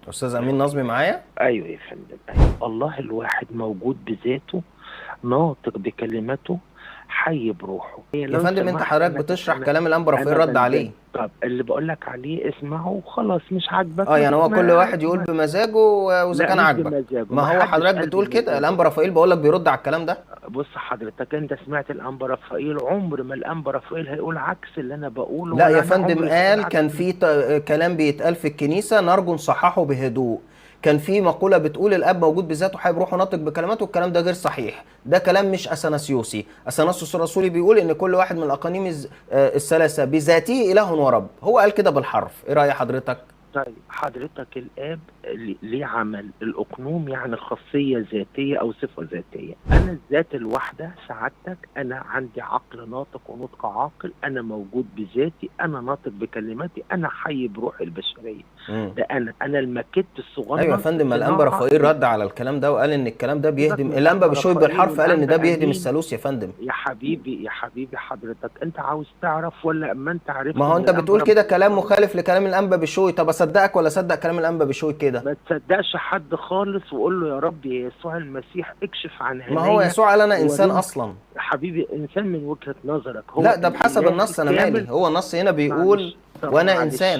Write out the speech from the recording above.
استاذ امين نظمي معايا. ايوه يا فندم، ايوه. الله الواحد موجود بذاته، ناطق بكلمته، حي بروحه. يا لو فندم انت سمحت حضرتك انا بتشرح انا كلام الانبا رافائيل انا رد بنزل. عليه. طب اللي بقول لك عليه اسمعه وخلاص، مش عاجبك اه ما يعني هو كل تسمع. واحد يقول بمزاجه واذا لا كان مش عاجبك. بمزاجه، ما ما هو حدش حضرتك قال بتقول كده، بمزاجه. الانبا رافائيل بقول لك بيرد على الكلام ده. بص حضرتك، انت سمعت الانبا رفائيل؟ عمر ما الانبا رفائيل هيقول عكس اللي انا بقوله، لا يا ولا انا فندم، عمري هقول قال عكس كان في كلام بيتقال في الكنيسة نرجو نصححه بهدوء. كان في مقولة بتقول الأب موجود بذاته حي بروحه ناطق بكلماته، الكلام ده غير صحيح، ده كلام مش أثناسيوسي. أثناسيوس الرسولي بيقول إن كل واحد من الأقانيم الثلاثة بذاته إله ورب، هو قال كده بالحرف. إيه رأي حضرتك؟ طيب حضرتك الاب ليه عمل الاقنوم، يعني خاصيه ذاتيه او صفه ذاتيه. انا الذات الواحده سعادتك، انا عندي عقل ناطق ونطق عاقل، انا موجود بذاتي، انا ناطق بكلماتي، انا حي بروح البشريه. مم. ده انا الماكيت ايوه يا الصغنن في فندم، ما الانبا صناعه. رفائيل رد على الكلام ده وقال ان الكلام ده سيبك بيهدم. من الانبا الانبا بشوي رفائيل بالحرف قال ان ده والانبا بيهدم امين. الثالوث يا فندم. يا حبيبي يا حبيبي، حضرتك انت عاوز تعرف ولا اما انت ما عرفت هو ان انت الانبا بتقول كده رفائيل كلام صادق؟ مخالف لكلام الانبا بشوي، طب اصدقك ولا اصدق كلام الانبا بشوي كده؟ ما تصدقش حد خالص، وقول له يا رب يا يسوع المسيح اكشف عن ما هو عينيا يسوع قال انا انسان ووريني. اصلا. حبيبي انسان من وجهة نظرك، هو لا ده بحسب الاله النص، انا الكامل. مالي، هو النص هنا بيقول معلش، طب وانا انسان. معلش